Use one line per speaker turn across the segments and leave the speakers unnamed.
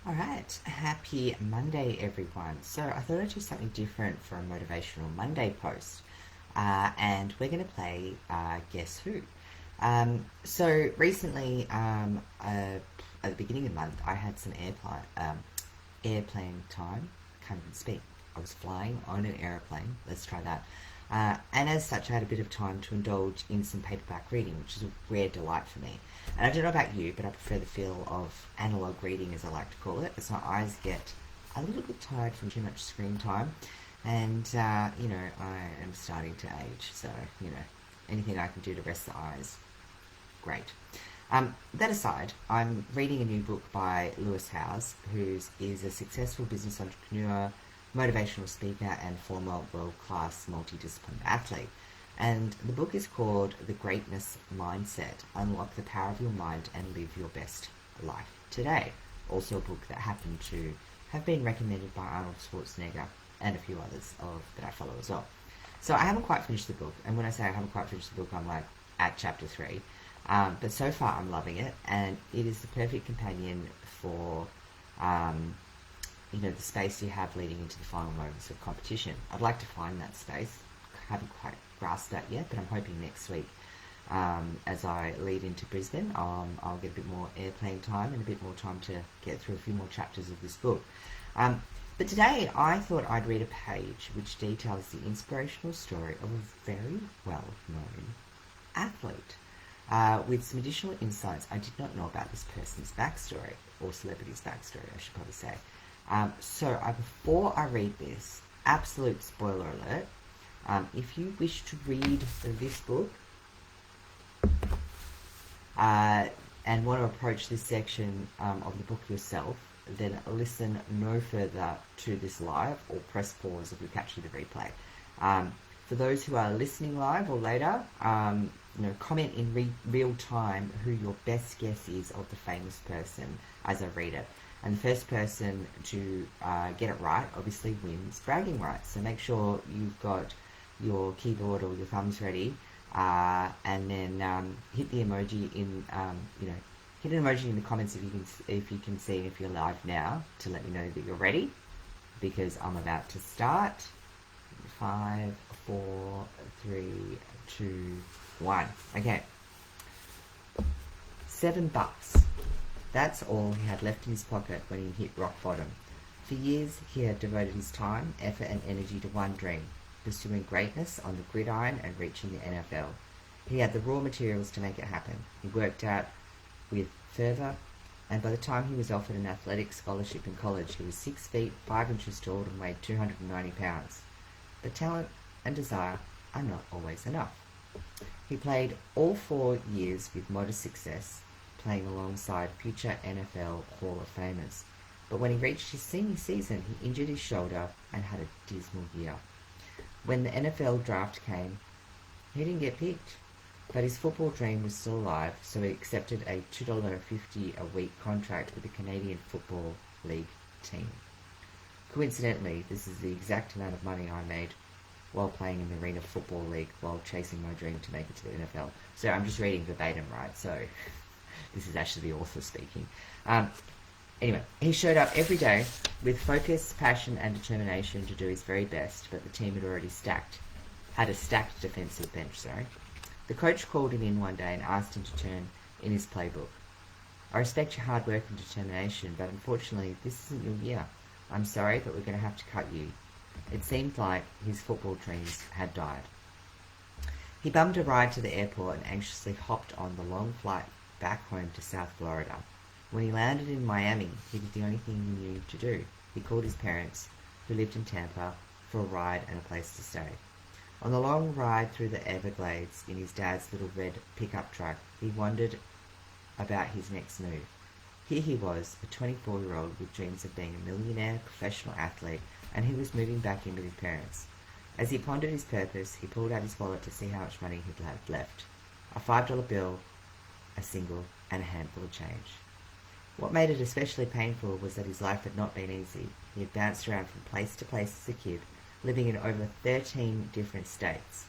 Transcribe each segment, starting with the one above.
All right, happy Monday, everyone. So I thought I'd do something different for a Motivational Monday post, and we're going to play Guess Who. So recently, at the beginning of the month, I had some airplane time. Can't even speak. I was flying on an airplane. Let's try that. And as such, I had a bit of time to indulge in some paperback reading, which is a rare delight for me. And I don't know about you, but I prefer the feel of analogue reading, as I like to call it, as my eyes get a little bit tired from too much screen time. And, I am starting to age, so, anything I can do to rest the eyes, great. That aside, I'm reading a new book by Lewis Howes, who is a successful business entrepreneur, motivational speaker, and former world-class multidisciplinary athlete. And the book is called The Greatness Mindset, Unlock the Power of Your Mind and Live Your Best Life Today. Also a book that happened to have been recommended by Arnold Schwarzenegger and a few others that I follow as well. So I haven't quite finished the book, and when I say I haven't quite finished the book, I'm like at chapter 3. But so far I'm loving it, and it is the perfect companion for the space you have leading into the final moments of competition. I'd like to find that space. Haven't quite grasped that yet, but I'm hoping next week, as I lead into Brisbane, I'll get a bit more airplane time and a bit more time to get through a few more chapters of this book. But today I thought I'd read a page which details the inspirational story of a very well-known athlete, with some additional insights I did not know about this person's backstory, or celebrity's backstory, I should probably say. Before I read this, absolute spoiler alert, if you wish to read this book and want to approach this section of the book yourself, then listen no further to this live or press pause if you catch the replay. For those who are listening live or later, comment in real time who your best guess is of the famous person as I read it. And the first person to get it right obviously wins bragging rights. So make sure you've got your keyboard or your thumbs ready, and then hit the emoji in hit an emoji in the comments if you can see if you're live now, to let me know that you're ready, because I'm about to start. 5, 4, 3, 2, 1. Okay. $7. That's all he had left in his pocket when he hit rock bottom. For years, he had devoted his time, effort, and energy to one dream: pursuing greatness on the gridiron and reaching the NFL. He had the raw materials to make it happen. He worked out with fervour, and by the time he was offered an athletic scholarship in college, he was 6 feet 5 inches tall and weighed 290 pounds. But talent and desire are not always enough. He played all 4 years with modest success, playing alongside future NFL Hall of Famers. But when he reached his senior season, he injured his shoulder and had a dismal year. When the NFL draft came, he didn't get picked, but his football dream was still alive, so he accepted a $2.50 a week contract with the Canadian Football League team. Coincidentally, this is the exact amount of money I made while playing in the Arena Football League while chasing my dream to make it to the NFL. So I'm just reading verbatim, right? So this is actually the author speaking. Anyway, he showed up every day with focus, passion, and determination to do his very best, but the team had a stacked defensive bench, The coach called him in one day and asked him to turn in his playbook. I respect your hard work and determination, but unfortunately, this isn't your year. I'm sorry, but we're going to have to cut you. It seemed like his football dreams had died. He bummed a ride to the airport and anxiously hopped on the long flight back home to South Florida. When he landed in Miami, he did the only thing he knew to do. He called his parents, who lived in Tampa, for a ride and a place to stay. On the long ride through the Everglades in his dad's little red pickup truck, he wondered about his next move. Here he was, a 24-year-old with dreams of being a millionaire professional athlete, and he was moving back in with his parents. As he pondered his purpose, he pulled out his wallet to see how much money he had left. A $5 bill, a single, and a handful of change. What made it especially painful was that his life had not been easy. He had bounced around from place to place as a kid, living in over 13 different states.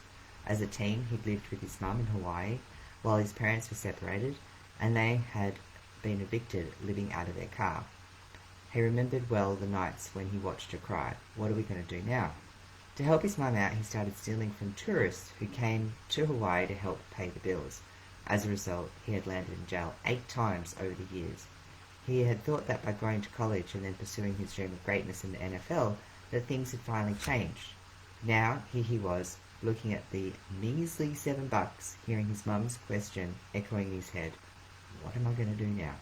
As a teen, he'd lived with his mum in Hawaii, while his parents were separated, and they had been evicted, living out of their car. He remembered well the nights when he watched her cry. What are we going to do now? To help his mum out, he started stealing from tourists who came to Hawaii to help pay the bills. As a result, he had landed in jail 8 times over the years. He had thought that by going to college and then pursuing his dream of greatness in the NFL, that things had finally changed. Now, here he was, looking at the measly $7, hearing his mum's question echoing in his head. What am I going to do now?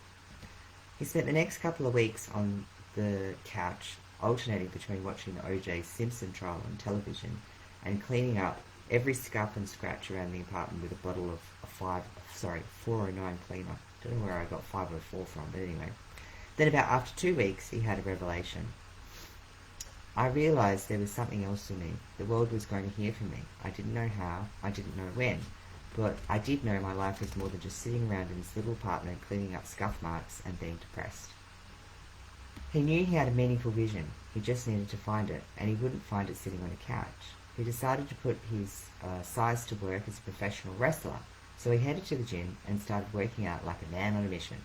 He spent the next couple of weeks on the couch, alternating between watching the O.J. Simpson trial on television and cleaning up every scuff and scratch around the apartment with a bottle of 409 cleaner. Don't know where I got 504 from, but anyway. Then about after 2 weeks, he had a revelation. I realised there was something else for me. The world was going to hear from me. I didn't know how, I didn't know when, but I did know my life was more than just sitting around in this little apartment cleaning up scuff marks and being depressed. He knew he had a meaningful vision. He just needed to find it, and he wouldn't find it sitting on a couch. He decided to put his size to work as a professional wrestler, so he headed to the gym and started working out like a man on a mission.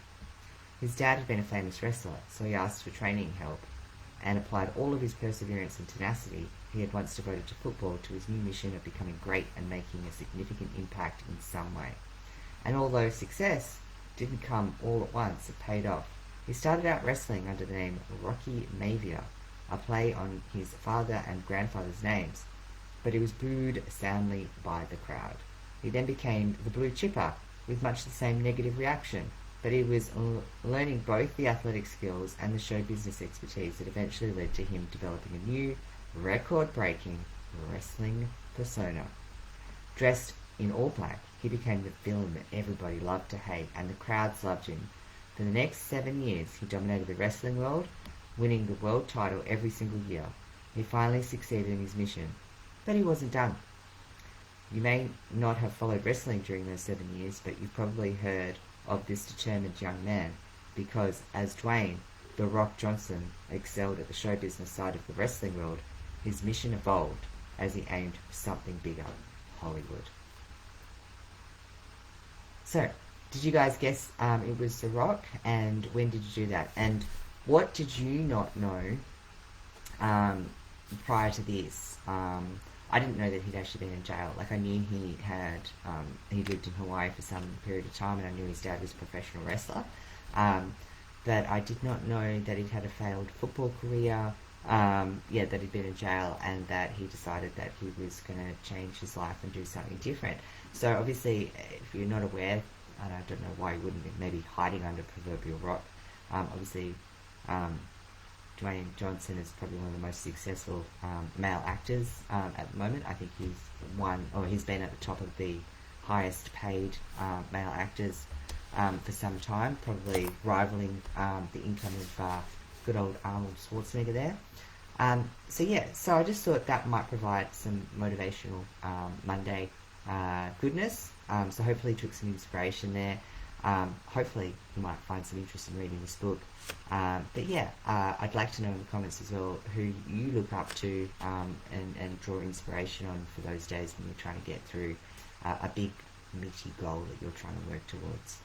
His dad had been a famous wrestler, so he asked for training help and applied all of his perseverance and tenacity he had once devoted to football to his new mission of becoming great and making a significant impact in some way. And although success didn't come all at once, it paid off. He started out wrestling under the name Rocky Maivia, a play on his father and grandfather's names, but he was booed soundly by the crowd. He then became the Blue Chipper, with much the same negative reaction, but he was learning both the athletic skills and the show business expertise that eventually led to him developing a new, record-breaking wrestling persona. Dressed in all black, he became the villain that everybody loved to hate, and the crowds loved him. For the next 7 years, he dominated the wrestling world, winning the world title every single year. He finally succeeded in his mission, but he wasn't done. You may not have followed wrestling during those 7 years, but you've probably heard of this determined young man, because as Dwayne "The Rock" Johnson excelled at the show business side of the wrestling world, his mission evolved as he aimed for something bigger, Hollywood. So, did you guys guess it was The Rock, and when did you do that? And what did you not know prior to this? I didn't know that he'd actually been in jail. Like, I knew he lived in Hawaii for some period of time, and I knew his dad was a professional wrestler. But I did not know that he'd had a failed football career, that he'd been in jail, and that he decided that he was going to change his life and do something different. So obviously, if you're not aware, and I don't know why you wouldn't be maybe hiding under proverbial rock, obviously, Dwayne Johnson is probably one of the most successful male actors at the moment. I think he's been at the top of the highest paid male actors for some time, probably rivaling the income of good old Arnold Schwarzenegger there. So I just thought that might provide some motivational Monday goodness. So hopefully took some inspiration there. Hopefully you might find some interest in reading this book. I'd like to know in the comments as well who you look up to and draw inspiration on for those days when you're trying to get through a big, meaty goal that you're trying to work towards.